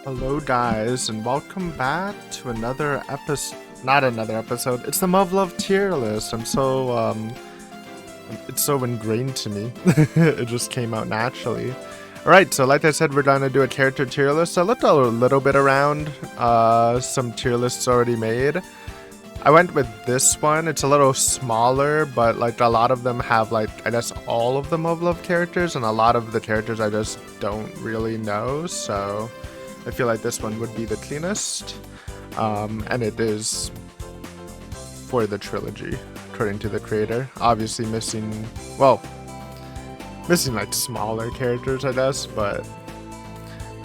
Hello guys, and welcome back to another episode, not another episode, it's the Love tier list. It's so ingrained to me. It just came out naturally. Alright, so like I said, we're gonna do a character tier list. I looked a little bit around, some tier lists already made. I went with this one. It's a little smaller, but like a lot of them have like, I guess all of the Love characters, and a lot of the characters I just don't really know, so I feel like this one would be the cleanest, and it is for the trilogy, according to the creator. Obviously missing like smaller characters, I guess, but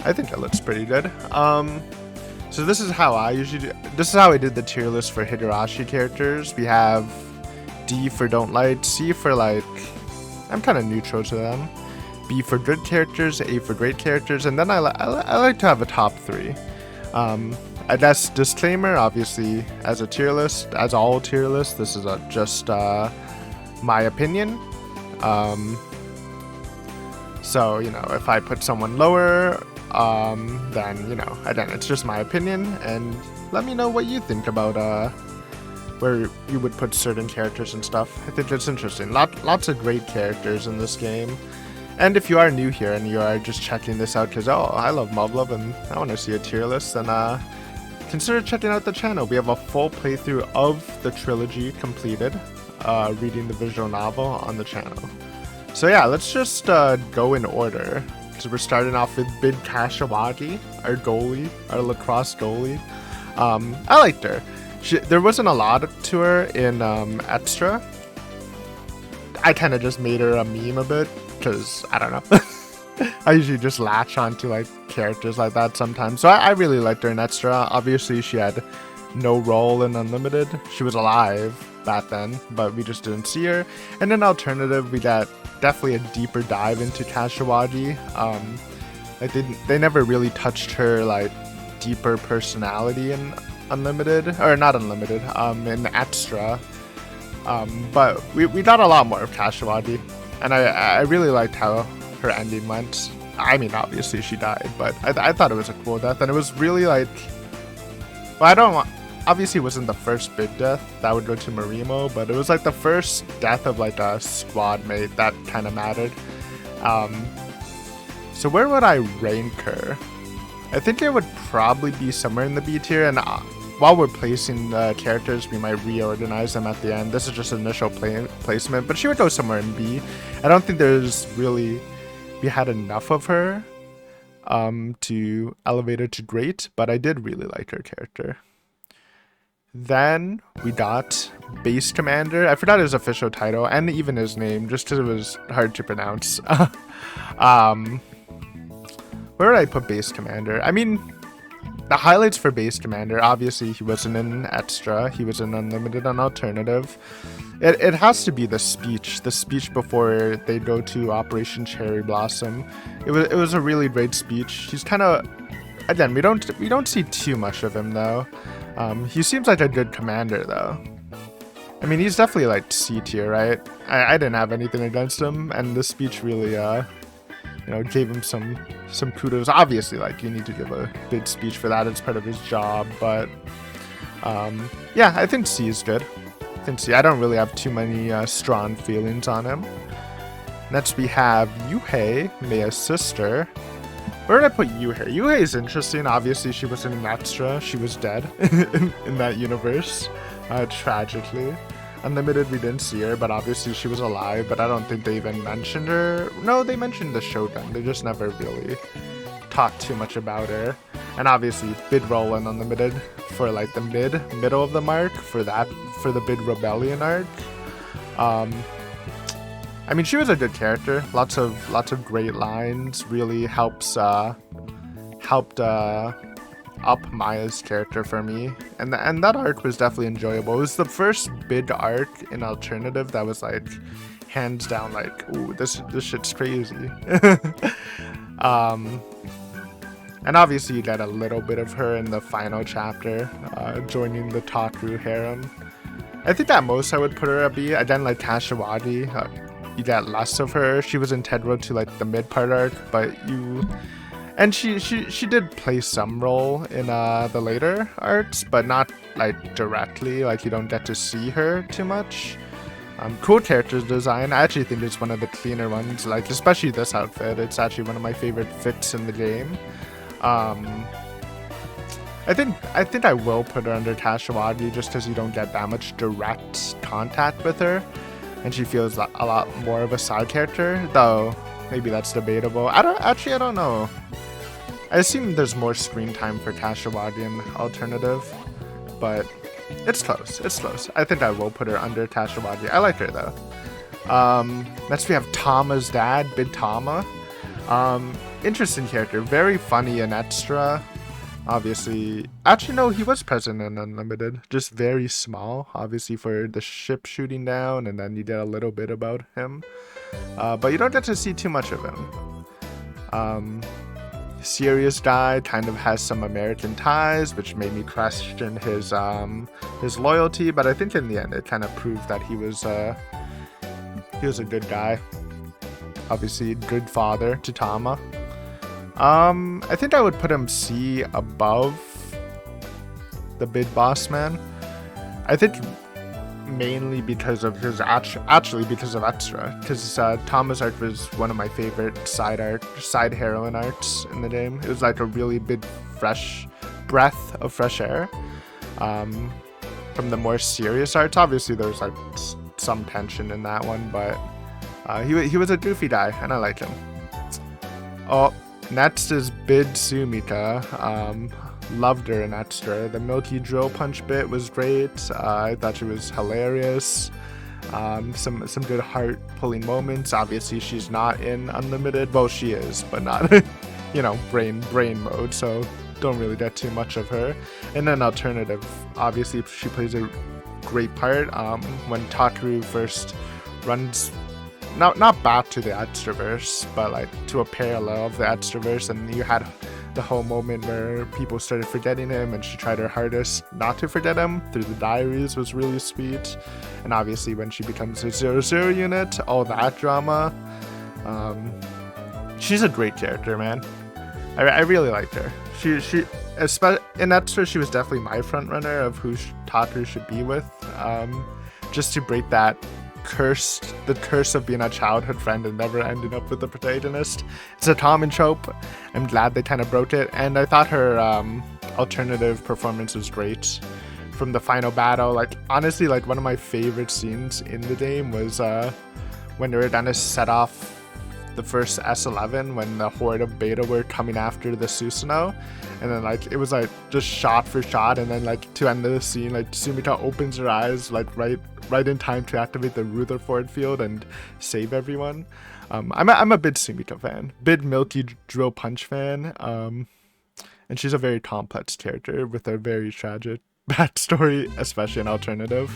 I think it looks pretty good. So this is how I did the tier list for Higurashi characters. We have D for don't like, C for like, I'm kind of neutral to them, B for good characters, A for great characters, and then I like to have a top 3. I guess disclaimer, obviously, as a tier list, as all tier lists, this is just my opinion. So, you know, if I put someone lower, then, you know, again, it's just my opinion, and let me know what you think about where you would put certain characters and stuff. I think it's interesting. Lots of great characters in this game. And if you are new here and you are just checking this out because, oh, I love Love and I want to see a tier list, then consider checking out the channel. We have a full playthrough of the trilogy completed, reading the visual novel on the channel. So yeah, let's just go in order. So we're starting off with Bid Kashiwagi, our goalie, our lacrosse goalie. I liked her. There wasn't a lot to her in Extra. I kind of just made her a meme a bit, because, I don't know. I usually just latch onto like characters like that sometimes. So I really liked her in Extra. Obviously, she had no role in Unlimited. She was alive back then, but we just didn't see her. And in Alternative, we got definitely a deeper dive into Kashiwagi. They never really touched her like deeper personality in Unlimited, or not Unlimited, in Extra. But we got a lot more of Kashiwagi, and I really liked how her ending went. I mean, obviously she died, but I thought it was a cool death, and it was really like, well, obviously it wasn't the first big death, that would go to Marimo, but it was like the first death of like a squad mate that kind of mattered. So where would I rank her? I think it would probably be somewhere in the B tier, and while we're placing the characters, we might reorganize them at the end. This is just initial placement, but she would go somewhere in B. I don't think we had enough of her to elevate her to great, but I did really like her character. Then we got Base Commander. I forgot his official title and even his name, just because it was hard to pronounce. Where would I put Base Commander? I mean, the highlights for Base Commander, obviously he wasn't in Extra, he was in Unlimited and Alternative. It has to be the speech before they go to Operation Cherry Blossom. It was a really great speech. He's kind of, again, we don't see too much of him though. He seems like a good commander though. I mean, he's definitely like C tier, right? I didn't have anything against him, and the speech really you know, gave him some kudos. Obviously, like, you need to give a big speech for that. It's part of his job, but yeah, I think C is good. I think C. I don't really have too many strong feelings on him. Next, we have Yuhei, Meia's sister. Where did I put Yuhei? Yuhei is interesting. Obviously, she was in Extra. She was dead in that universe, tragically. Unlimited, we didn't see her, but obviously she was alive, but I don't think they even mentioned her. No, they mentioned the Shogun. They just never really talked too much about her. And obviously, Bid Roll in Unlimited for like the middle of the mark for the Bid Rebellion arc. I mean, she was a good character. Lots of great lines. Really helped up Maya's character for me, and that arc was definitely enjoyable. It was the first big arc in Alternative that was like hands down like, ooh, this shit's crazy. And obviously you get a little bit of her in the final chapter, joining the Taku harem. I think at most I would put her at B. Again, like Kashiwagi, you get less of her. She was integral to like the mid part arc, but And she did play some role in the later arts, but not like directly. Like you don't get to see her too much. Cool character design. I actually think it's one of the cleaner ones. Like especially this outfit. It's actually one of my favorite fits in the game. I think I will put her under Kashiwagi just because you don't get that much direct contact with her, and she feels a lot more of a side character. Though maybe that's debatable. I don't know. I assume there's more screen time for Kashiwagi in Alternative, but it's close. It's close. I think I will put her under Kashiwagi. I like her though. Next we have Tama's dad, Big Tama. Interesting character, very funny and extra. Obviously, actually no, he was present in Unlimited, just very small, obviously for the ship shooting down, and then you get a little bit about him. But you don't get to see too much of him. Serious guy, kind of has some American ties, which made me question his loyalty, but I think in the end it kind of proved that he was a good guy. Obviously, good father to Tama. I think I would put him C above the Big Boss Man. I think mainly because of his actually because of extra, because Tama's art was one of my favorite side heroine arts in the game. It was like a really big fresh breath of fresh air from the more serious arts. Obviously there was like some tension in that one, but he was a goofy guy and I liked him. Oh, next is Bid Sumika. Loved her in extra. The Milky Drill Punch bit was great. I thought she was hilarious. Some good heart pulling moments. Obviously she's not in Unlimited. Well, she is, but not brain mode, so don't really get too much of her. And then Alternative, obviously she plays a great part when Takaru first runs not back to the Extraverse, but like to a parallel of the Extraverse, and you had the whole moment where people started forgetting him and she tried her hardest not to forget him through the diaries was really sweet. And obviously when she becomes a 00 unit, all that drama. She's a great character, man. I really liked her. In Extra, she was definitely my front runner of who Takaru should be with, just to break that the curse of being a childhood friend and never ending up with the protagonist. It's a common trope. I'm glad they kind of broke it, and I thought her Alternative performance was great. From the final battle, like honestly, like one of my favorite scenes in the game was when they were gonna set off the first S11 when the horde of Beta were coming after the Susanoo, and then like it was like just shot for shot, and then like to end the scene, like Sumika opens her eyes like right in time to activate the Rutherford field and save everyone. I'm a big Sumika fan, big Milky Drill Punch fan, and she's a very complex character with a very tragic backstory, especially in Alternative.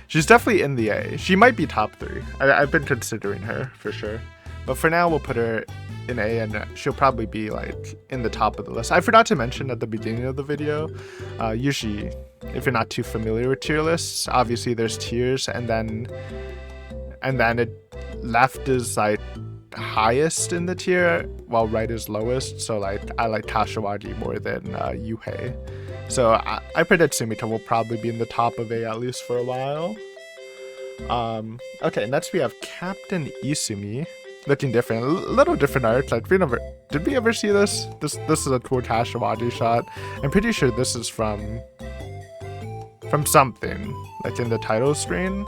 She's definitely in the A. She might be top 3. I've been considering her for sure, but for now we'll put her in A, and she'll probably be like in the top of the list. I forgot to mention at the beginning of the video, usually if you're not too familiar with tier lists, obviously there's tiers, and then it left is like highest in the tier while right is lowest. So like I like Kashiwagi more than Yuhei. So I predict Sumika will probably be in the top of A at least for a while. Okay, next we have Captain Isumi. Looking different, a little different art. Like did we ever see this? This is a cool Kashiwagi shot. I'm pretty sure this is from something, like in the title screen.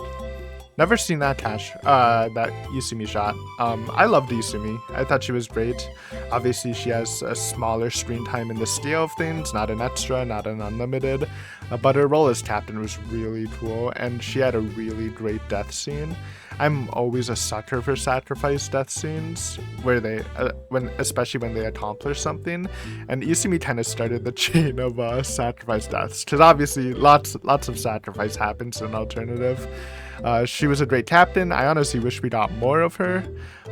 Never seen that that Isumi shot. I loved Isumi. I thought she was great. Obviously, she has a smaller screen time in the scale of things, not an extra, not an unlimited. But her role as captain was really cool, and she had a really great death scene. I'm always a sucker for sacrifice death scenes, where they, especially when they accomplish something. And Isumi kind of started the chain of sacrifice deaths, because obviously lots of sacrifice happens in Alternative. She was a great captain. I honestly wish we got more of her,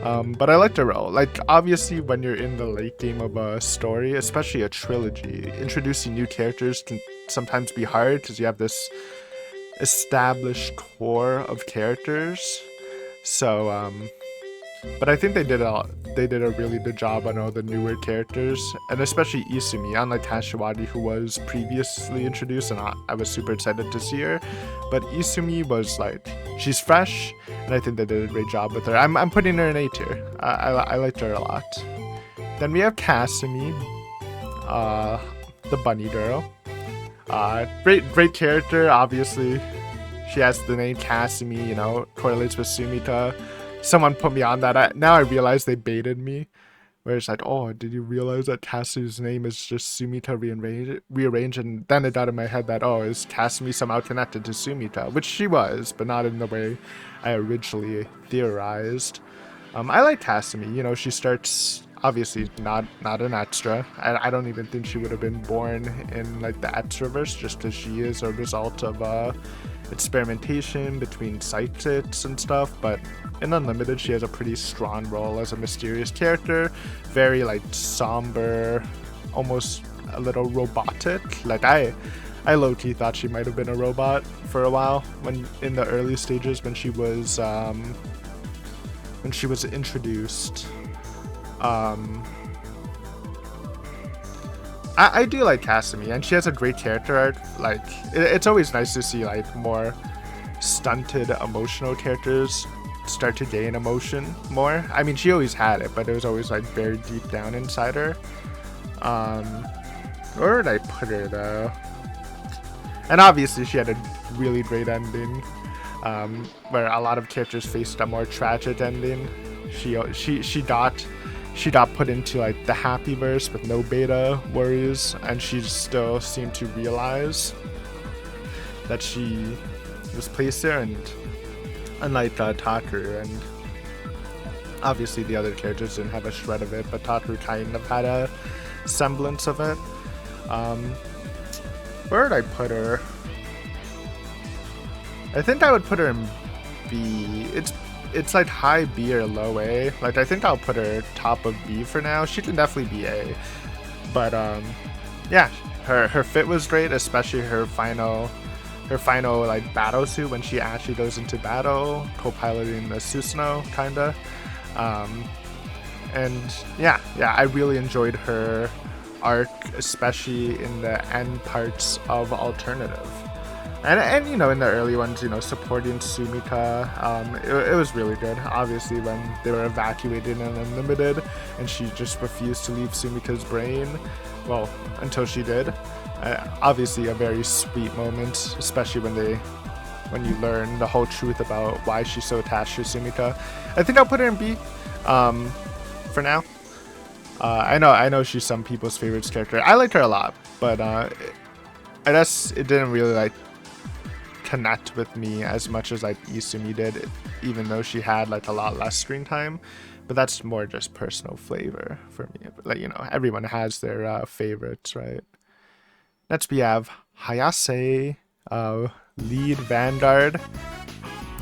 but I liked her role. Like, obviously, when you're in the late game of a story, especially a trilogy, introducing new characters can sometimes be hard because you have this established core of characters. So But I think they did a really good job on all the newer characters, and especially Izumi, unlike Kashiwagi, who was previously introduced, and I was super excited to see her. But Izumi was like, she's fresh, and I think they did a great job with her. I'm putting her in A tier. I liked her a lot. Then we have Kasumi, the bunny girl. Great character, obviously. She has the name Kasumi, you know, correlates with Sumita. Someone put me on that. Now I realize they baited me. Where it's like, oh, did you realize that Kasumi's name is just Sumita rearranged? And then it got in my head that, oh, is Kasumi somehow connected to Sumita? Which she was, but not in the way I originally theorized. I like Kasumi. You know, she starts... Obviously not an extra. I don't even think she would have been born in like the extraverse, just because she is a result of experimentation between sites and stuff. But in Unlimited, she has a pretty strong role as a mysterious character, very like somber, almost a little robotic. Like I low-key thought she might have been a robot for a while when in the early stages when she was introduced. I do like Kasumi, and she has a great character arc. Like, it's always nice to see like more stunted emotional characters start to gain emotion more. I mean, she always had it, but it was always like very deep down inside her. Where would I put her though? And obviously she had a really great ending, where a lot of characters faced a more tragic ending. She got put into like the happy verse with no beta worries, and she still seemed to realize that she was placed there, and unlike Takeru, and obviously the other characters didn't have a shred of it, but Takeru kind of had a semblance of it. Where would I put her? I think I would put her in B. It's like high B or low A. Like, I think I'll put her top of B for now. She can definitely be A. But yeah, her fit was great, especially her final like battle suit when she actually goes into battle, co-piloting the Susanoo kinda. And yeah, I really enjoyed her arc, especially in the end parts of Alternative. And you know, in the early ones, you know, supporting Sumika, it was really good. Obviously, when they were evacuated in Unlimited, and she just refused to leave Sumika's brain, well, until she did. Obviously, a very sweet moment, especially when you learn the whole truth about why she's so attached to Sumika. I think I'll put her in B, for now. I know she's some people's favorite character. I like her a lot, but I guess it didn't really like connect with me as much as like Izumi did, even though she had like a lot less screen time. But that's more just personal flavor for me. Like, you know, everyone has their favorites, right? Next we have Hayase, lead vanguard,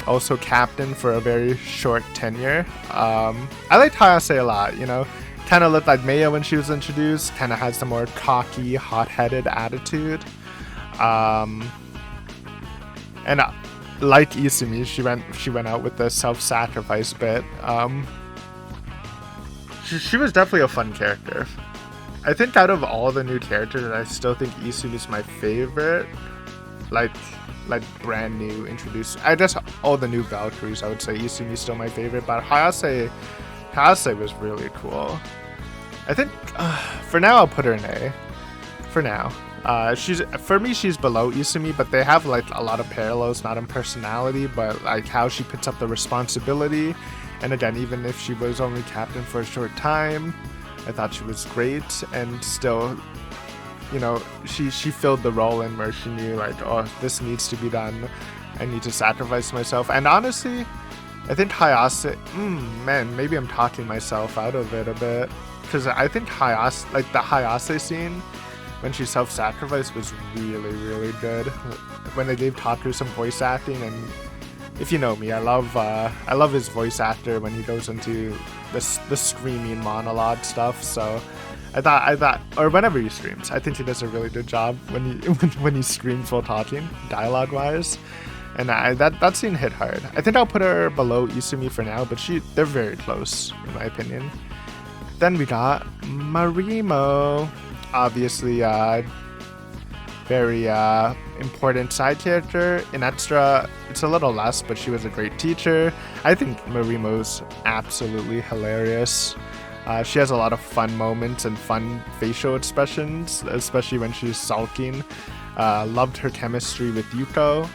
also captain for a very short tenure. I liked Hayase a lot, you know. Kind of looked like Maya when she was introduced. Kind of has the more cocky, hot-headed attitude. And like Izumi, she went out with the self-sacrifice bit. She was definitely a fun character. I think out of all the new characters, I still think Izumi is my favorite. Like brand new introduced. I guess all the new Valkyries, I would say Izumi is still my favorite. But Hayase was really cool. I think for now I'll put her in A. For now. For me she's below Izumi, but they have like a lot of parallels, not in personality, but like how she puts up the responsibility. And again, even if she was only captain for a short time, I thought she was great. And still, you know, she filled the role in where she knew like, oh, this needs to be done. I need to sacrifice myself. And honestly, I think Hayase, man, maybe I'm talking myself out of it a bit, because I think Hayase, like the Hayase scene when she self-sacrificed was really, really good. When they gave Takeru some voice acting, and if you know me, I love his voice actor when he goes into the screaming monologue stuff. So I thought, or whenever he screams, I think he does a really good job when he screams while talking, dialogue-wise. And that scene hit hard. I think I'll put her below Isumi for now, but they're very close in my opinion. Then we got Marimo, obviously very important side character. In Extra, it's a little less, but she was a great teacher. I think Marimo's absolutely hilarious. She has a lot of fun moments and fun facial expressions, especially when she's sulking. Loved her chemistry with Yuko.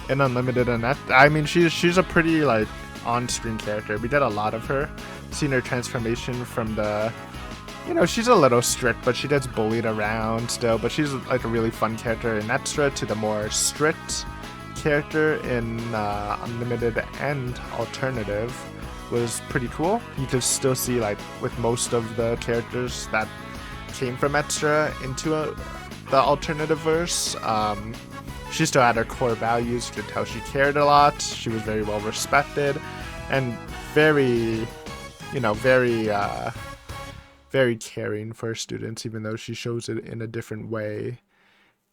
In Unlimited and that, I mean, she's a pretty like on-screen character. We did a lot of her. Seen her transformation from the, you know, she's a little strict, but she gets bullied around still. But she's like a really fun character in Extra, to the more strict character in Unlimited and Alternative was pretty cool. You could still see, like, with most of the characters that came from Extra into the Alternative verse, she still had her core values. You could tell she cared a lot. She was very well respected and very, you know, very caring for students, even though she shows it in a different way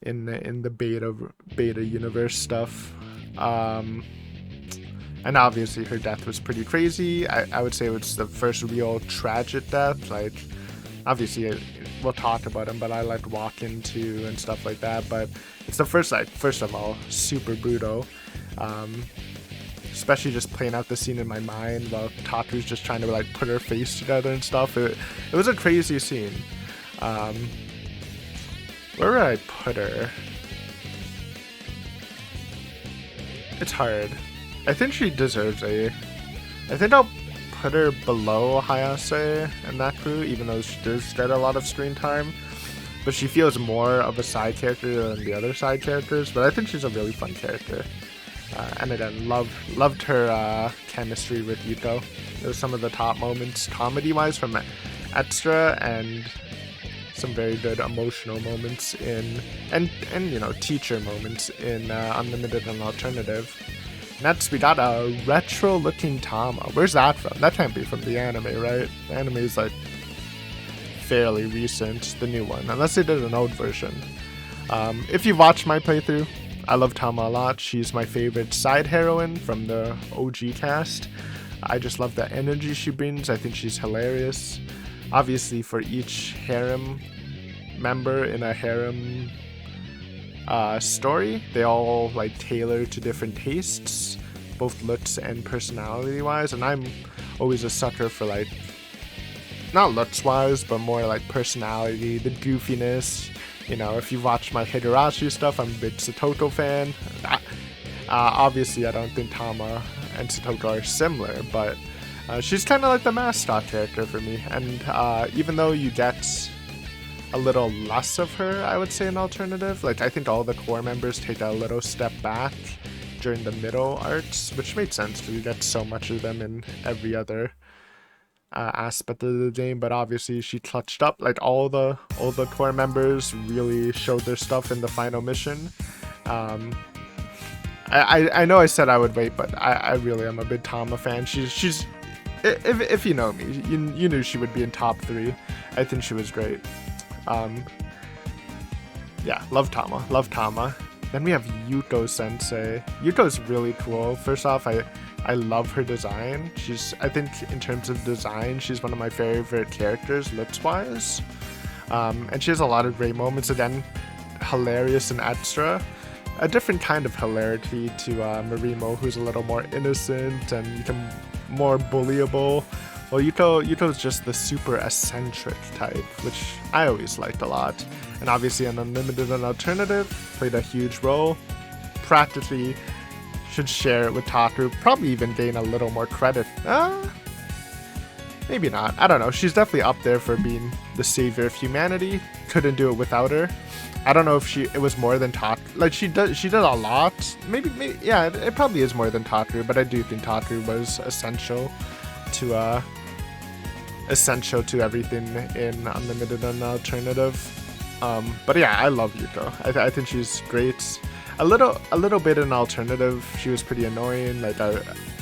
in the beta universe stuff. And obviously her death was pretty crazy. I would say it was the first real tragic death. Like, obviously we'll talk about him, but I liked Walken too and stuff like that. But it's the first, like, first of all, super brutal. Especially just playing out the scene in my mind while Tatu's just trying to like put her face together and stuff. It was a crazy scene. Where would I put her? It's hard. I think she deserves I think I'll put her below Hayase and that crew, even though she does get a lot of screen time. But she feels more of a side character than the other side characters. But I think she's a really fun character. And again, loved her chemistry with Yuko. It was some of the top moments comedy-wise from Extra, and some very good emotional moments and you know, teacher moments in Unlimited and Alternative. Next, we got a retro-looking Tama. Where's that from? That can't be from the anime, right? The anime is like fairly recent, the new one, unless they did an old version. If you've watched my playthrough, I love Tama a lot. She's my favorite side heroine from the OG cast. I just love the energy she brings. I think she's hilarious. Obviously, for each harem member in a harem story, they all like tailor to different tastes, both looks and personality wise. And I'm always a sucker for, like, not looks wise, but more like personality, the goofiness. You know, if you watch my Higurashi stuff, I'm a big Satoko fan. Obviously, I don't think Tama and Satoko are similar, but she's kind of like the mascot character for me. And even though you get a little less of her, I would say, in Alternative, like, I think all the core members take a little step back during the middle arcs, which makes sense because you get so much of them in every other aspect of the game. But obviously she clutched up, like, all the core members really showed their stuff in the final mission. I know I said I would wait, but I really am a big Tama fan. She's if you know me, you knew she would be in top 3. I think she was great. Yeah, love Tama. Then we have Yuko Sensei. Yuko's really cool. First off, I love her design. I think in terms of design, she's one of my favorite characters, looks-wise. And she has a lot of great moments. Again, hilarious and Extra. A different kind of hilarity to Marimo, who's a little more innocent and more bullyable. Well, Yuko's just the super eccentric type, which I always liked a lot. And obviously an Unlimited and Alternative played a huge role. Practically should share it with Taku, probably even gain a little more credit. Maybe not. I don't know. She's definitely up there for being the savior of humanity. Couldn't do it without her. I don't know if it was more than Taku. Like, she did a lot. Maybe yeah, it probably is more than Taku, but I do think Taku was essential to everything in Unlimited and Alternative. But yeah, I love Yuko. I think she's great. A little bit in Alternative, she was pretty annoying. Like,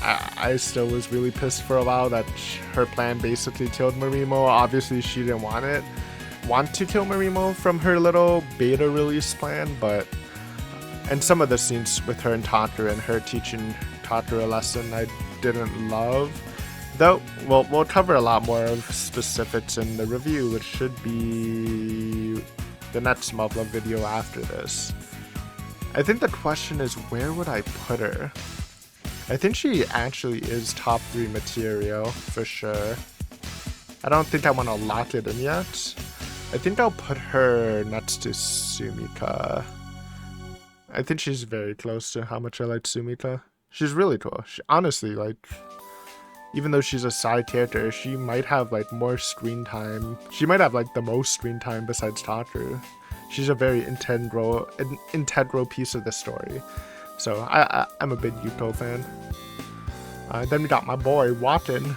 I still was really pissed for a while that her plan basically killed Marimo. Obviously, she didn't want to kill Marimo from her little beta release plan, but And some of the scenes with her and Tataru and her teaching Tataru a lesson I didn't love. Though, we'll cover a lot more of specifics in the review, which should be the next Muv-Luv video after this. I think the question is, where would I put her? I think she actually is top 3 material, for sure. I don't think I want to lock it in yet. I think I'll put her next to Sumika. I think she's very close to how much I like Sumika. She's really cool. Honestly, like, even though she's a side character, she might have like more screen time. She might have like the most screen time besides Tataru. She's a very integral piece of the story. So I'm a big Yuto fan. Then we got my boy Watan,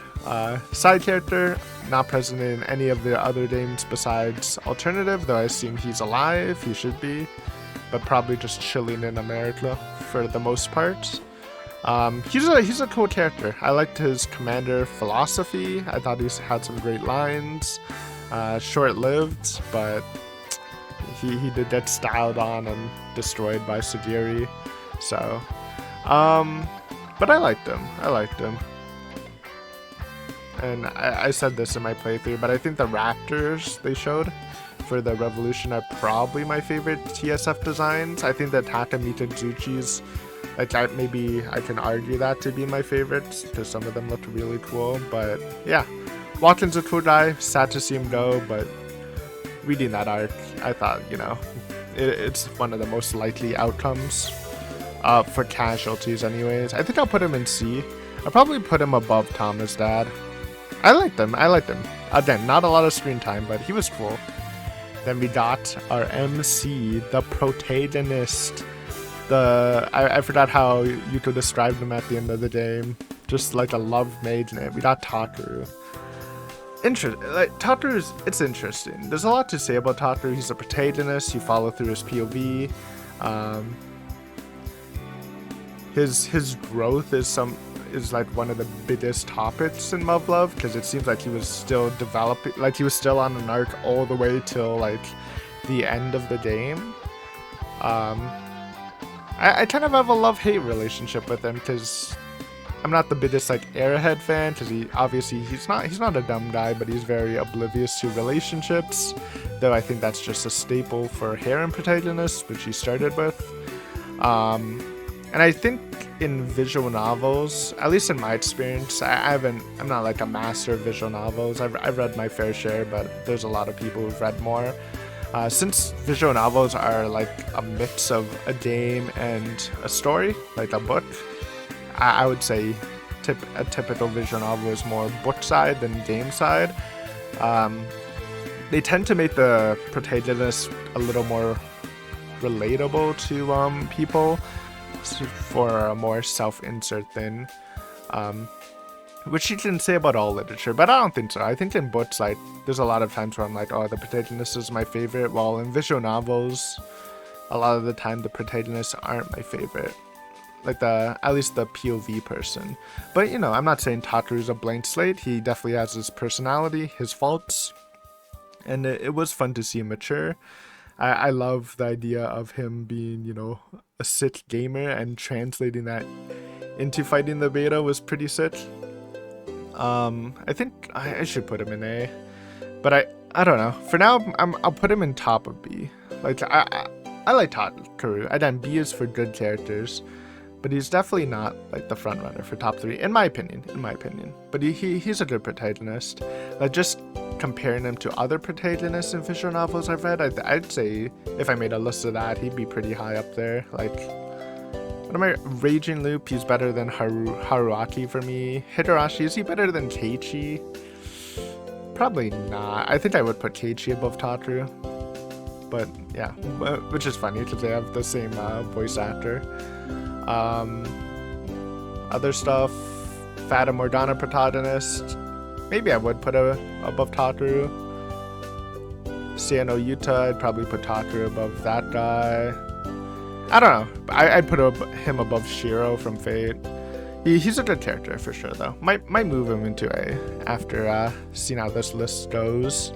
side character, not present in any of the other games besides Alternative, though I assume he's alive. He should be, but probably just chilling in America for the most part. He's a cool character. I liked his commander philosophy. I thought he had some great lines. Short-lived, but he did get styled on and destroyed by Sugiri. So, but I liked him. And I said this in my playthrough, but I think the raptors they showed for the Revolution are probably my favorite TSF designs. I think the Takamita Zuchis, like, maybe I can argue that to be my favorites, because some of them look really cool. But yeah, Watson's a cool guy. Sad to see him go, but reading that arc, I thought, you know, it's one of the most likely outcomes for casualties anyways. I think I'll put him in C. I'll probably put him above Tama's dad. I liked him. Again, not a lot of screen time, but he was cool. Then we got our MC, the protagonist. I forgot how Yuto described him at the end of the game. Just like a love maiden. We got Tataru. Tataru's, it's interesting. There's a lot to say about Tataru. He's a protagonist. You follow through his POV. His growth is like one of the biggest topics in Muv-Luv, because it seems like he was still developing, like he was still on an arc all the way till like the end of the game. I kind of have a love-hate relationship with him, because I'm not the biggest like Airhead fan, because he's not a dumb guy, but he's very oblivious to relationships, though I think that's just a staple for harem protagonists, which he started with. And I think in visual novels, at least in my experience, I'm not like a master of visual novels. I've read my fair share, but there's a lot of people who've read more. Since visual novels are like a mix of a game and a story, like a book, I would say a typical visual novel is more book side than game side. They tend to make the protagonist a little more relatable to people, for a more self-insert thing, which you can say about all literature, but I don't think so. I think in books, like, there's a lot of times where I'm like, oh, the protagonist is my favorite, while in visual novels, a lot of the time the protagonists aren't my favorite, like at least the POV person. But you know, I'm not saying Tataru's a blank slate. He definitely has his personality, his faults, and it was fun to see him mature. I love the idea of him being, you know, a sick gamer, and translating that into fighting the beta was pretty sick. I think I should put him in A, but I don't know. For now, I'll put him in top of B. Like I like Tataru. Again, B is for good characters, but he's definitely not like the front runner for top 3 in my opinion. But he's a good protagonist. Like, just comparing him to other protagonists in visual novels I've read, I'd say if I made a list of that, he'd be pretty high up there. Like, what am I? Raging Loop, he's better than Haruaki for me. Higurashi, is he better than Keiichi? Probably not. I think I would put Keiichi above Tataru. But yeah, which is funny because they have the same voice actor. Other stuff, Fata Morgana protagonist, maybe I would put above Tataru. Sano Yuta, I'd probably put Tataru above that guy. I don't know. I'd put him above Shiro from Fate. He's a good character for sure, though. Might move him into A after seeing how this list goes.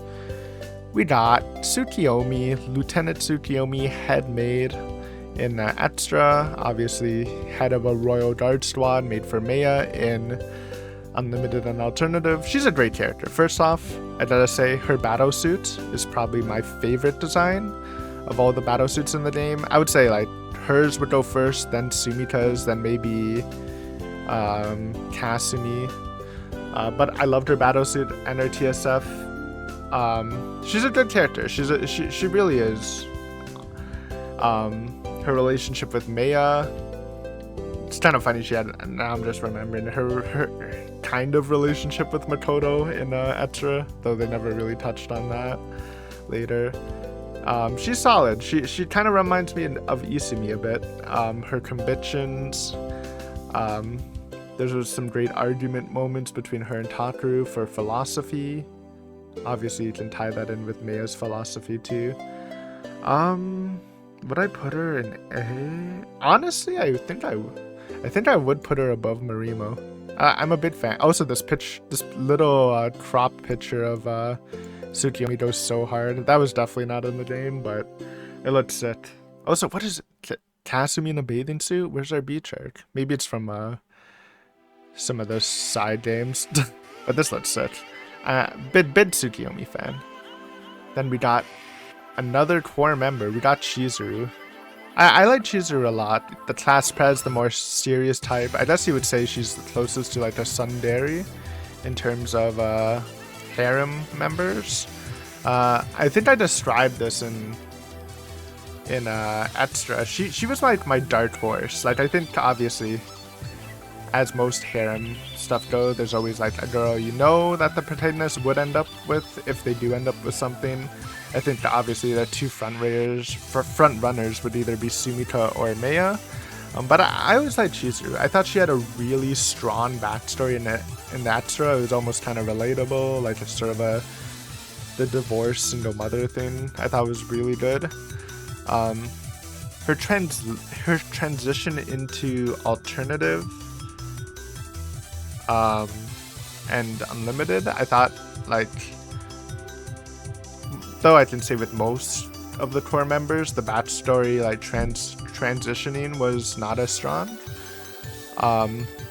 We got Tsukiyomi, Lieutenant Tsukiyomi, head maid in Extra, obviously head of a Royal Guard squad made for Maya in Unlimited and Alternative. She's a great character. First off, I gotta say her battle suit is probably my favorite design of all the battle suits in the game. I would say like hers would go first, then Sumika's, then maybe Kasumi. But I loved her battle suit and her TSF. She's a good character. She really is. Her relationship with Maya, it's kind of funny. She had, now I'm just remembering her kind of relationship with Makoto in Etra, though they never really touched on that later. She's solid. She kind of reminds me of Isumi a bit. Her convictions. There was some great argument moments between her and Takaru for philosophy. Obviously, you can tie that in with Maya's philosophy too. Would I put her in A? Honestly, I think I would put her above Marimo. I'm a big fan. Also, this little crop picture of Tsukiyomi goes so hard. That was definitely not in the game, but it looks sick. Also, what is it? Kasumi in a bathing suit? Where's our beach arc? Maybe it's from some of those side games, but this looks sick. Big Tsukiyomi fan. Then we got another core member. We got Chizuru. I like Chizuru a lot. The class prez, the more serious type. I guess you would say she's the closest to like a tsundere in terms of harem members. I think I described this in Extra. She was like my dark horse. Like I think obviously, as most harem stuff go, there's always like a girl you know that the protagonist would end up with if they do end up with something. I think obviously the two front runners would either be Sumika or Maya. But I always liked Chizuru. I thought she had a really strong backstory in Extra. It was almost kind of relatable, like it's sort of the divorce single mother thing. I thought was really good. Her transition into Alternative and Unlimited, I thought, like, though I can say with most of the core members, the backstory, like transitioning was not as strong.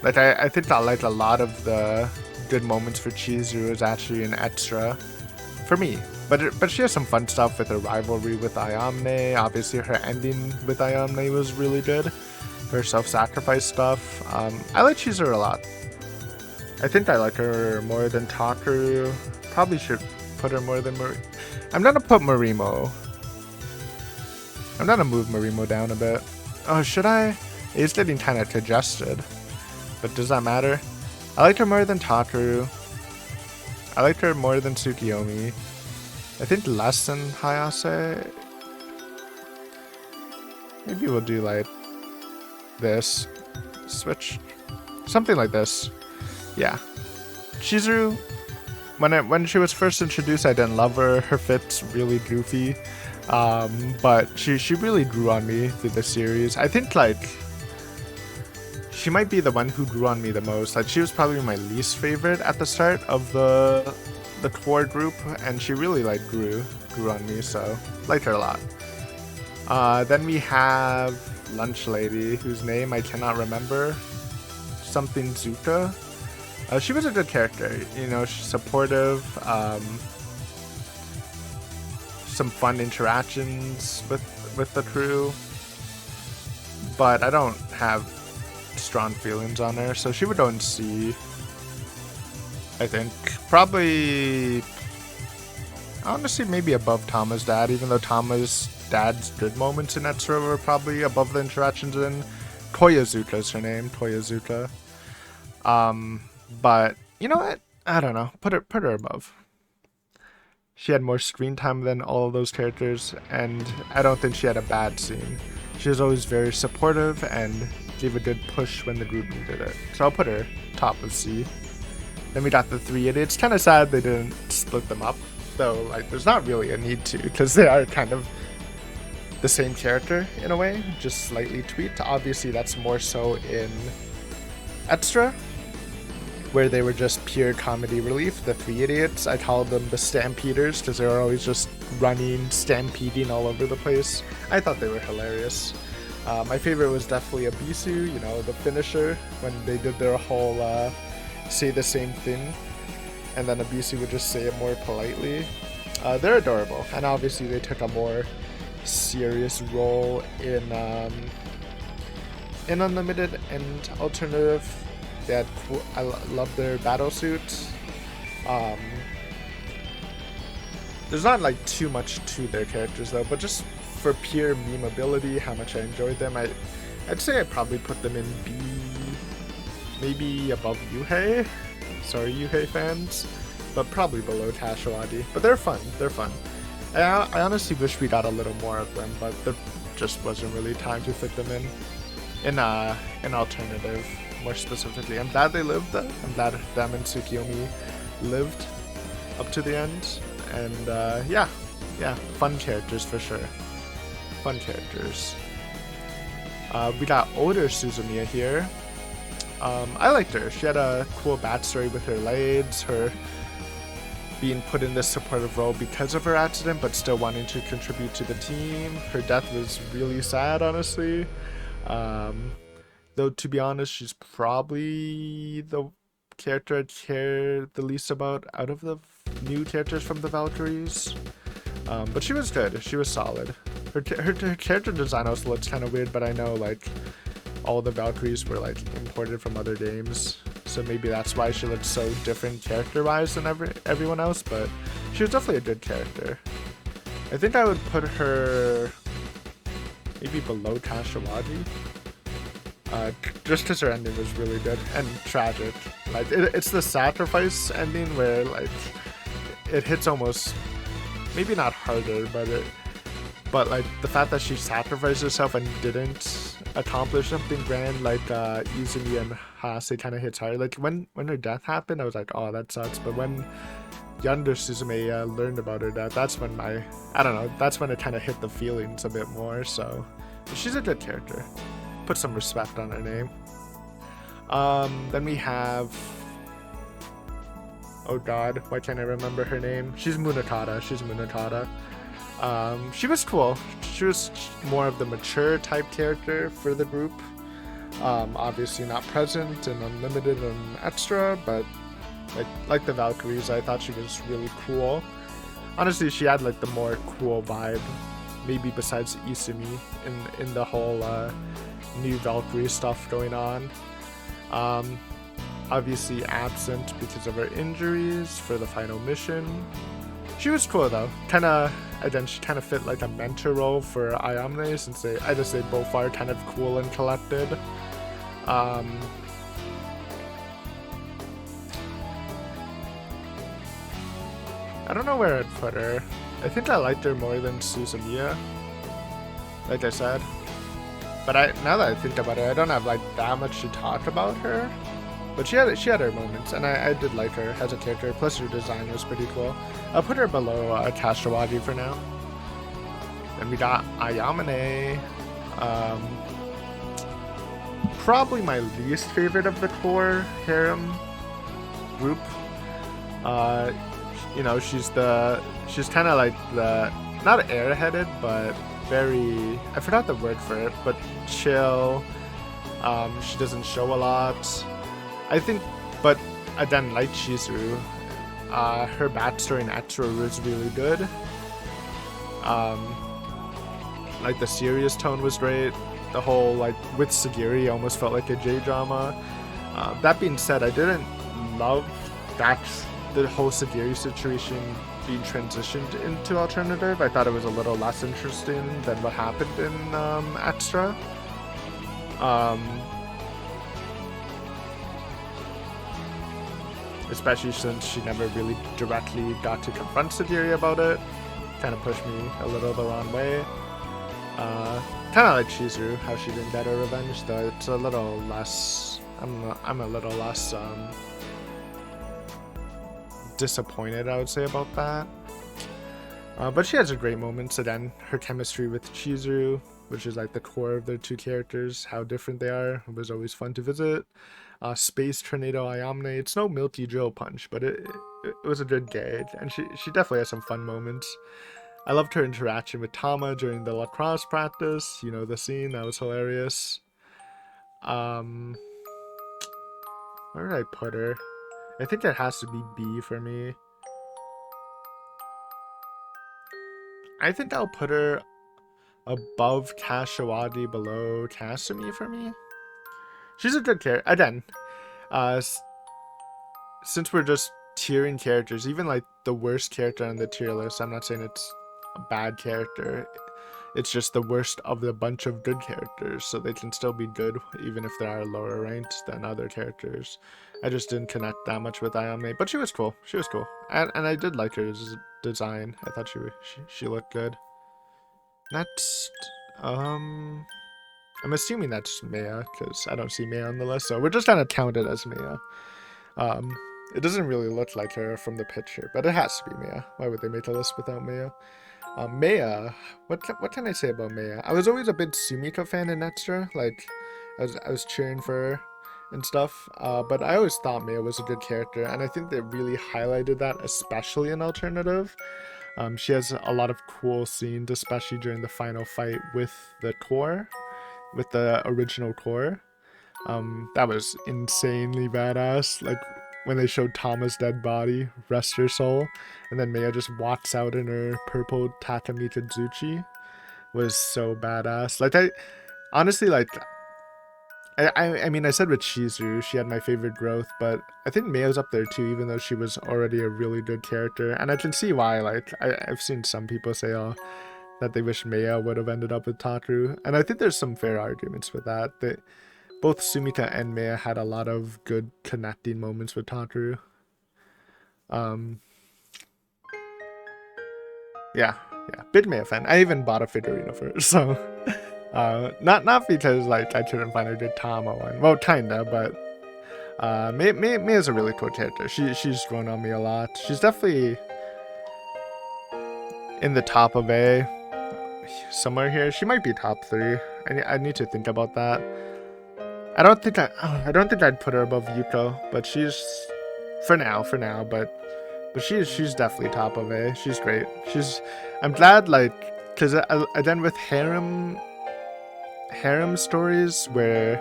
Like I think that like a lot of the good moments for Chizuru is actually in Extra, for me. But she has some fun stuff with her rivalry with Ayame. Obviously, her ending with Ayame was really good. Her self-sacrifice stuff. I like Chizuru a lot. I think I like her more than Takaru. Probably should put her more than I'm gonna put Marimo. I'm gonna move Marimo down a bit. Oh, should I? It's getting kind of congested. But does that matter? I like her more than Takaru. I like her more than Tsukiyomi. I think less than Hayase. Maybe we'll do like this. Switch. Something like this. Yeah. Chizuru, when she was first introduced, I didn't love her. Her fit's really goofy. But she really grew on me through the series. I think like she might be the one who grew on me the most. Like she was probably my least favorite at the start of the core group, and she really like grew on me, so liked her a lot. Then we have Lunch Lady, whose name I cannot remember. Something Zuka. She was a good character, you know, she's supportive, some fun interactions with the crew, but I don't have strong feelings on her, so she would go in C, I think. Probably, honestly, maybe above Tama's dad, even though Tama's dad's good moments in that server were probably above the interactions in Koyazuka is her name, Koyazuka. But you know what? I don't know. Put her above. She had more screen time than all of those characters, and I don't think she had a bad scene. She was always very supportive and gave a good push when the group needed it. So I'll put her top of C. Then we got the three idiots. Kind of sad they didn't split them up, though. Like, there's not really a need to, because they are kind of the same character in a way, just slightly tweaked. Obviously, that's more so in Extra, where they were just pure comedy relief. The three idiots, I called them the Stampeders because they were always just running, stampeding all over the place. I thought they were hilarious. My favorite was definitely Abisu, you know, the finisher, when they did their whole say the same thing, and then Abisu would just say it more politely. They're adorable, and obviously they took a more serious role in Unlimited and Alternative. They had cool, I love their battle suits. There's not like too much to their characters though, but just for pure memeability, how much I enjoyed them, I'd say I'd probably put them in B, maybe above Yuhei. Sorry, Yuhei fans, but probably below Tashawadi. But they're fun. They're fun. I honestly wish we got a little more of them, but there just wasn't really time to fit them in an alternative. More specifically, I'm glad they lived though. I'm glad them and Tsukiyomi lived up to the end, and yeah, fun characters for sure. Fun characters. We got older Suzumiya here. I liked her. She had a cool backstory with her legs, her being put in this supportive role because of her accident, but still wanting to contribute to the team. Her death was really sad, honestly. Though, to be honest, she's probably the character I'd care the least about out of the new characters from the Valkyries. But she was good. She was solid. Her character design also looks kind of weird, but I know, like, all the Valkyries were, like, imported from other games. So maybe that's why she looked so different character-wise than everyone else, but she was definitely a good character. I think I would put her maybe below Tashawadi. Just because her ending was really good and tragic. Like, it's the sacrifice ending where, like, it hits almost, maybe not harder, but like the fact that she sacrificed herself and didn't accomplish something grand, like Izumi and Hase, kind of hits hard. Like when her death happened, I was like, oh, that sucks. But when Yonder Suzume learned about her death, that's when I don't know, that's when it kind of hit the feelings a bit more. So she's a good character. Put some respect on her name. Then we have, oh god, why can't I remember her name? She's Munakata. She was cool. She was more of the mature type character for the group. Obviously not present in Unlimited and Extra, but like the Valkyries, I thought she was really cool. Honestly, she had like the more cool vibe, maybe besides Izumi in the whole new Valkyrie stuff going on. Obviously absent because of her injuries for the final mission. She was cool though. She kind of fit like a mentor role for Ayamne, since I just say both are kind of cool and collected. I don't know where I'd put her. I think I liked her more than Suzumiya, like I said. But now that I think about it, I don't have like that much to talk about her. But she had her moments, and I did like her as a character. Plus her design was pretty cool. I'll put her below Tashawagi for now. Then we got Ayamane. Probably my least favorite of the core harem group. You know, she's kind of like the, not airheaded, but very, I forgot the word for it, but chill. She doesn't show a lot. I think, but again, like Chizuru, her backstory in Extra was really good. Like the serious tone was great. The whole, like, with Sagiri almost felt like a J-drama. That being said, I didn't love that the whole Sagiri situation being transitioned into Alternative. I thought it was a little less interesting than what happened in Extra. Especially since she never really directly got to confront Sagiri about it. Kind of pushed me a little the wrong way. Kind of like Chizuru, how she didn't get her revenge, though it's a little less, I'm a little less disappointed, I would say, about that. But she has a great moments. Again, her chemistry with Chizuru, which is like the core of their two characters, how different they are, it was always fun to visit. Space Tornado Ayamne, it's no Milky Drill Punch, but it was a good gauge, and she definitely has some fun moments. I loved her interaction with Tama during the lacrosse practice. You know, the scene, that was hilarious. Um, where did I put her? I think it has to be B for me. I think I'll put her above Kashawadi, below Kasumi for me. She's a good character. Again, uh, since we're just tiering characters, even like the worst character on the tier list, I'm not saying it's a bad character. It's just the worst of the bunch of good characters, so they can still be good even if they are lower ranked than other characters. I just didn't connect that much with Ayame, but she was cool. She was cool, and I did like her design. I thought she looked good. Next, I'm assuming that's Maya because I don't see Maya on the list, so we're just gonna count it as Maya. Um, it doesn't really look like her from the picture, but it has to be Maya. Why would they make a list without Maya? Maya, what can I say about Maya? I was always a big Sumika fan in Extra, like I was cheering for her and stuff. But I always thought Maya was a good character, and I think they really highlighted that, especially in Alternative. She has a lot of cool scenes, especially during the final fight with the core, with the original core. That was insanely badass. Like when they showed Tama's dead body, rest her soul, and then Maya just walks out in her purple Tatami Kazuchi was so badass. Like I honestly like I mean I said with Shizuru she had my favorite growth, but I think Maya's up there too, even though she was already a really good character. And I can see why, like I've seen some people say that they wish Maya would have ended up with Takeru. And I think there's some fair arguments with that. Both Sumika and Maya had a lot of good connecting moments with Takeru. Yeah, yeah, big Maya fan. I even bought a figurine of her, so not because like I couldn't find a good Tama one. Well, kinda, but Maya's a really cool character. She's grown on me a lot. She's definitely in the top of A somewhere here. She might be top 3. I need to think about that. I don't think I'd put her above Yuko, but she's for now, but she's definitely top of A. She's great. I'm glad, like, because I done with harem stories where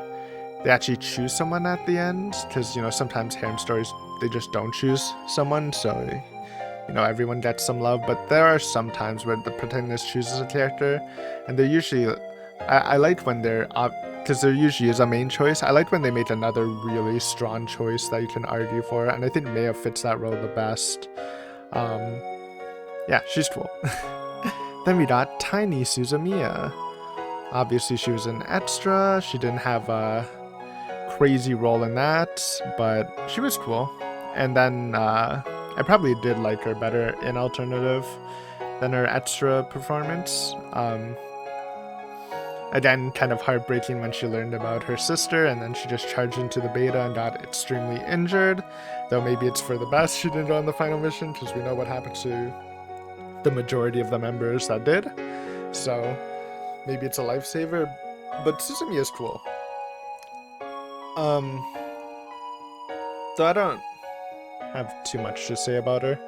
they actually choose someone at the end, because you know sometimes harem stories they just don't choose someone, so you know everyone gets some love. But there are some times where the protagonist chooses a character, and they're usually I like when they're because there usually is a main choice. I like when they make another really strong choice that you can argue for, and I think Maya fits that role the best. Yeah, she's cool. Then we got Tiny Suzumiya. Obviously, she was an extra. She didn't have a crazy role in that, but she was cool. And then I probably did like her better in Alternative than her extra performance. Again, kind of heartbreaking when she learned about her sister, and then she just charged into the beta and got extremely injured. Though maybe it's for the best she didn't go on the final mission, because we know what happened to the majority of the members that did. So maybe it's a lifesaver, but Suzumiya is cool. So I don't have too much to say about her.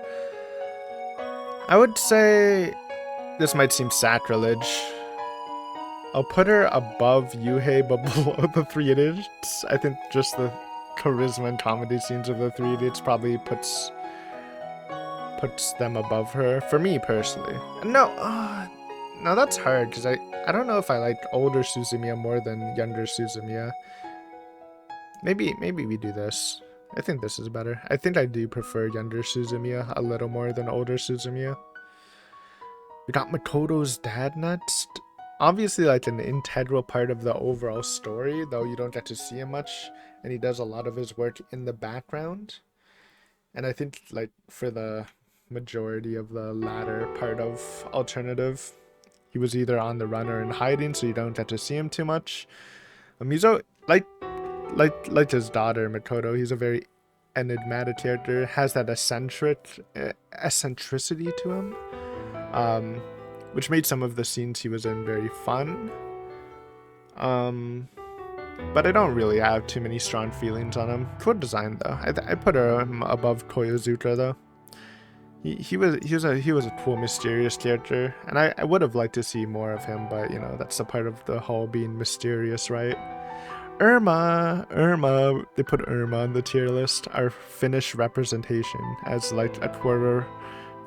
I would say this might seem sacrilege. I'll put her above Yuhei, but below the Three Idiots. I think just the charisma and comedy scenes of the Three Idiots probably puts them above her, for me personally. No, that's hard, because I don't know if I like older Suzumiya more than younger Suzumiya. Maybe we do this. I think this is better. I think I do prefer younger Suzumiya a little more than older Suzumiya. We got Makoto's dad next. Obviously like an integral part of the overall story, though you don't get to see him much, and he does a lot of his work in the background. And I think like for the majority of the latter part of Alternative, he was either on the run or in hiding, so you don't get to see him too much. He's like his daughter Makoto, he's a very enigmatic character, has that eccentricity to him, which made some of the scenes he was in very fun. But I don't really have too many strong feelings on him. Cool design though. I put her above Koyozuka though. He was a cool, mysterious character, and I would have liked to see more of him, but you know that's a part of the whole being mysterious, right? Irma. They put Irma on the tier list. Our Finnish representation as like a quarter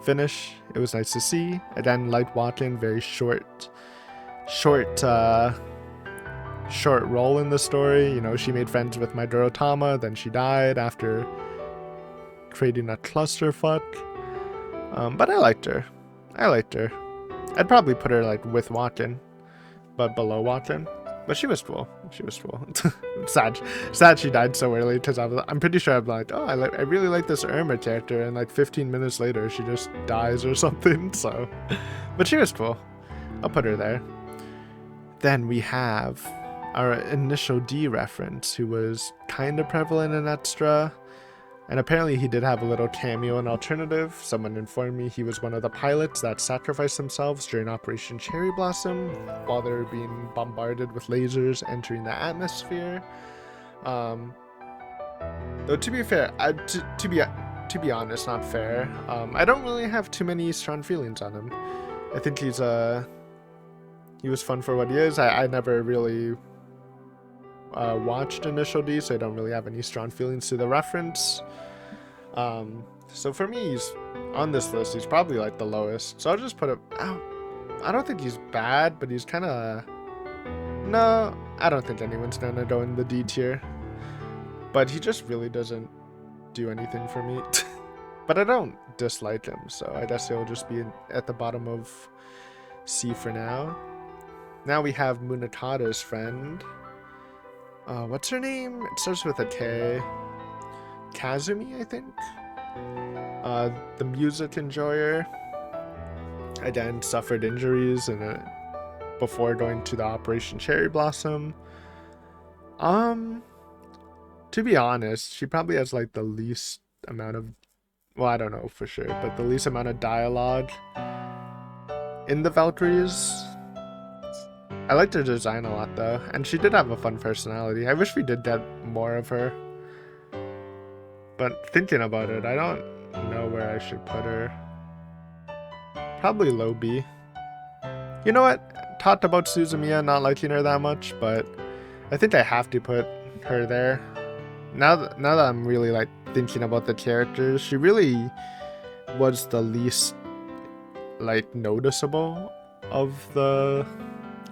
Finnish. It was nice to see. And then Light Walken, very short role in the story. You know, she made friends with my Dorotama, then she died after creating a clusterfuck. But I liked her. I'd probably put her like with Walken, but below Walken. But she was cool. Sad she died so early, because I'm pretty sure I'm like, oh, I really like this Irma character, and like 15 minutes later she just dies or something. So, but she was cool. I'll put her there. Then we have our initial D reference, who was kind of prevalent in Extra. And apparently he did have a little cameo in Alternative. Someone informed me he was one of the pilots that sacrificed themselves during Operation Cherry Blossom while they were being bombarded with lasers entering the atmosphere. Though to be fair, to be honest, not fair. I don't really have too many strong feelings on him. I think he was fun for what he is. I never really watched Initial D, so I don't really have any strong feelings to the reference. So for me, he's on this list. He's probably like the lowest. So I'll just put him. I don't think he's bad, but he's kind of. No, I don't think anyone's gonna go in the D tier. But he just really doesn't do anything for me. But I don't dislike him, so I guess he'll just be at the bottom of C for now. Now we have Munetada's friend. What's her name? It starts with a K. Kazumi, I think. The music enjoyer. Again, suffered injuries before going to the Operation Cherry Blossom. To be honest, she probably has like the least amount of, well, I don't know for sure, but the least amount of dialogue in the Valkyries. I liked her design a lot though, and she did have a fun personality. I wish we did get more of her. But thinking about it, I don't know where I should put her. Probably low B. You know what? Talked about Suzumiya not liking her that much, but I think I have to put her there. Now that I'm really like thinking about the characters, she really was the least like noticeable of the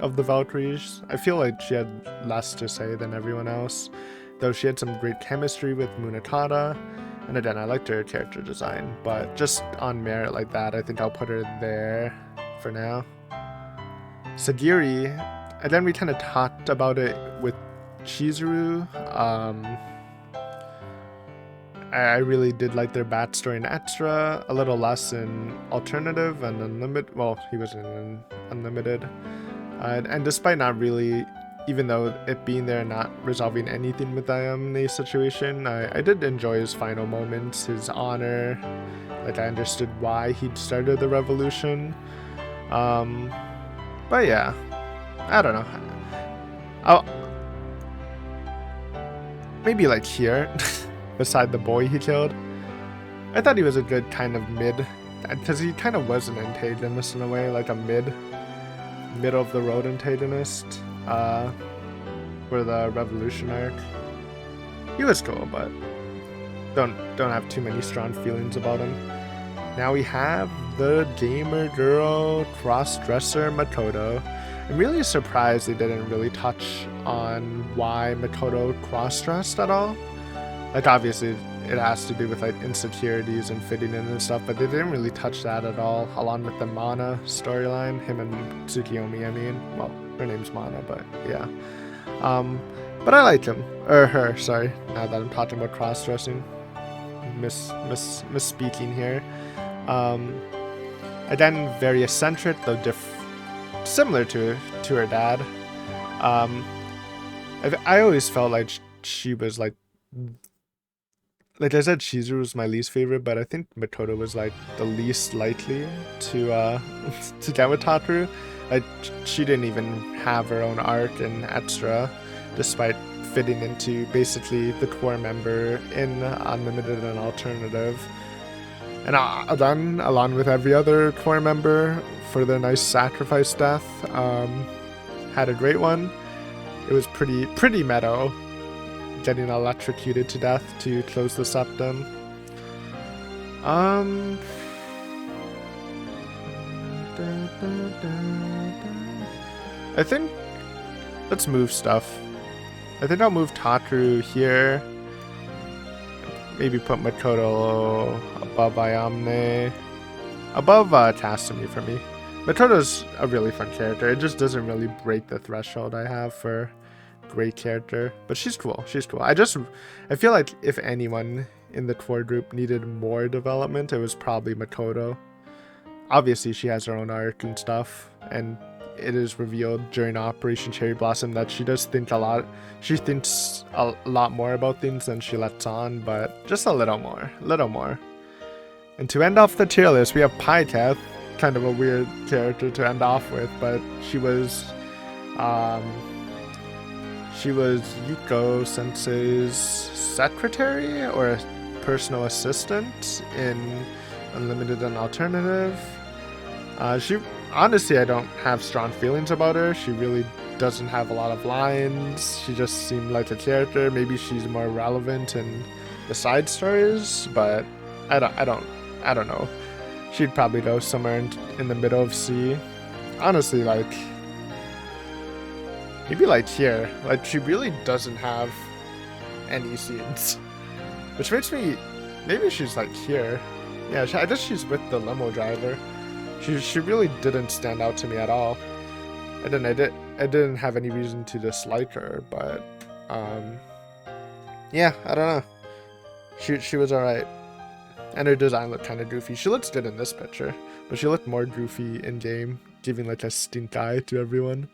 Valkyries. I feel like she had less to say than everyone else, though she had some great chemistry with Munetada, and again, I liked her character design, but just on merit like that, I think I'll put her there for now. Sagiri, and then we kind of talked about it with Chizuru. I really did like their backstory in Extra, a little less in Alternative and Unlimited. Well, he was in Unlimited. And despite not really, even though it being there and not resolving anything with the Ayamine situation, I did enjoy his final moments, his honor. Like, I understood why he'd started the revolution. But yeah, I don't know. Maybe like here, beside the boy he killed. I thought he was a good kind of mid, because he kind of was an antagonist in a way, like a middle of the road antagonist for the revolution arc. He was cool, but don't have too many strong feelings about him. Now we have the gamer girl cross-dresser Makoto. I'm really surprised they didn't really touch on why Makoto cross-dressed at all. Like, obviously it has to do with like insecurities and fitting in and stuff, but they didn't really touch that at all, along with the Mana storyline, him and Tsukiyomi, I mean. Well, her name's Mana, but yeah. But I like him, or her, sorry, now that I'm talking about cross-dressing. Misspeaking here. Again, very eccentric, though similar to her dad. I always felt like she was like I said, Shizuru was my least favorite, but I think Makoto was like the least likely to get with Tataru. Like, she didn't even have her own arc in Extra, despite fitting into basically the core member in Unlimited and Alternative. And then, along with every other core member, for their nice sacrifice death, had a great one. It was pretty meta, getting electrocuted to death to close the septum. I think let's move stuff. I think I'll move Tataru here. Maybe put Makoto above Ayamne. Above Kasumi for me. Makoto's a really fun character. It just doesn't really break the threshold I have for great character. But she's cool. She's cool. I feel like if anyone in the core group needed more development, it was probably Makoto. Obviously, she has her own arc and stuff, and it is revealed during Operation Cherry Blossom that she does think a lot. She thinks a lot more about things than she lets on, but just a little more. And to end off the tier list, we have Pyteth, kind of a weird character to end off with, but she was Yuko Sensei's secretary or personal assistant in Unlimited and Alternative. Honestly, I don't have strong feelings about her. She really doesn't have a lot of lines. She just seemed like a character. Maybe she's more relevant in the side stories, but I don't know. She'd probably go somewhere in the middle of C. Honestly, like maybe like here. Like she really doesn't have any scenes, which makes me maybe she's like here. Yeah, I guess she's with the limo driver. She really didn't stand out to me at all. I didn't have any reason to dislike her, but yeah, I don't know. She was alright. And her design looked kind of goofy. She looks good in this picture, but she looked more goofy in game, giving like a stink eye to everyone.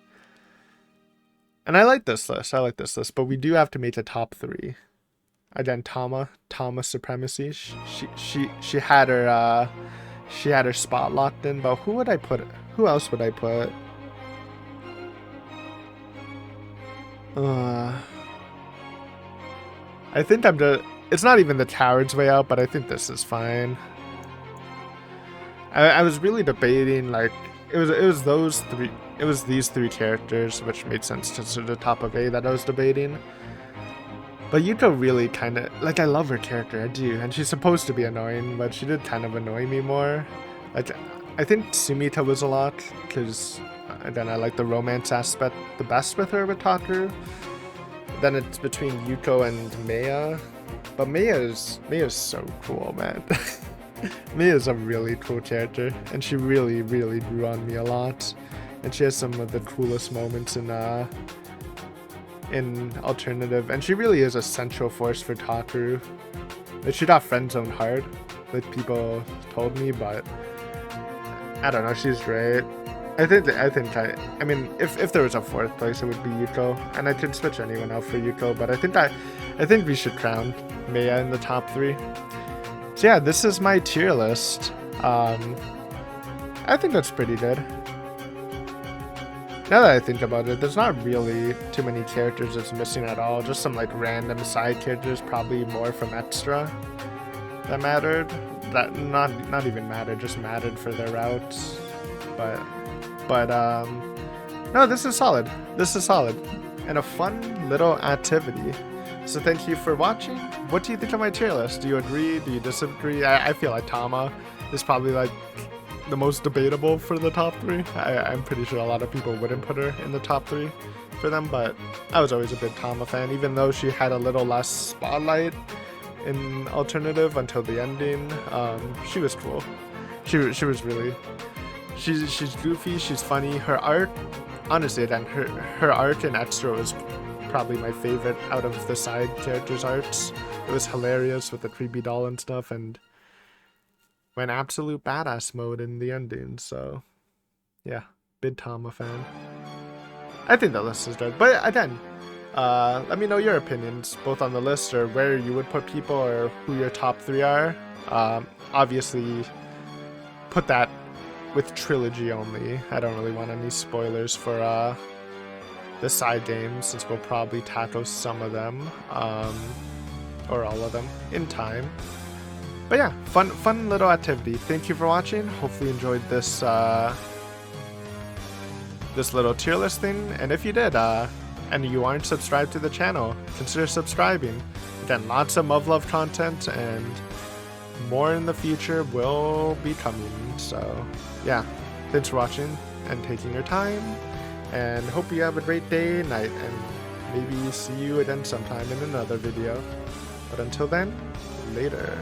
And I like this list, but we do have to make a top 3. Again, Tama supremacy. She had her spot locked in, but who else would I put? I think it's not even the coward's way out, but I think this is fine. I was really debating, like, it was these 3 characters, which made sense to the top of A that I was debating. But Yuko really kind of, like, I love her character, I do, and she's supposed to be annoying, but she did kind of annoy me more. Like, I think Sumita was a lot, because, again, I like the romance aspect the best with her with Tataru. Then it's between Yuko and Maya, but Maya's so cool, man. Maya's a really cool character, and she really grew on me a lot, and she has some of the coolest moments in Alternative, and she really is a central force for Tataru. Like, she got friend-zoned hard, like people told me, but I don't know, she's great. I mean, if there was a 4th place, it would be Yuko, and I could switch anyone out for Yuko, but I think we should crown Maya in the top 3. So yeah, this is my tier list. I think that's pretty good. Now that I think about it, there's not really too many characters that's missing at all. Just some like random side characters, probably more from Extra, that mattered. That not even mattered, just mattered for their routes. But no, this is solid. This is solid, and a fun little activity. So thank you for watching. What do you think of my tier list? Do you agree? Do you disagree? I feel like Tama is probably like the most debatable for the top 3. I'm pretty sure a lot of people wouldn't put her in the top 3 for them, but I was always a big Tama fan, even though she had a little less spotlight in Alternative until the ending. She was cool. She was really... She's goofy, she's funny. Her art, honestly, again, her art in Extra was probably my favorite out of the side characters' arts. It was hilarious with the creepy doll and stuff, and went absolute badass mode in the ending. So yeah, big Tama fan. I think the list is good, but again, let me know your opinions both on the list or where you would put people or who your top 3 are. Obviously put that with Trilogy only. I don't really want any spoilers for the side games, since we'll probably tackle some of them, or all of them in time. But yeah, fun little activity. Thank you for watching. Hopefully you enjoyed this this little tier list thing. And if you did, and you aren't subscribed to the channel, consider subscribing. Again, lots of love content, and more in the future will be coming. So yeah, thanks for watching and taking your time, and hope you have a great day, night, and maybe see you again sometime in another video. But until then, later.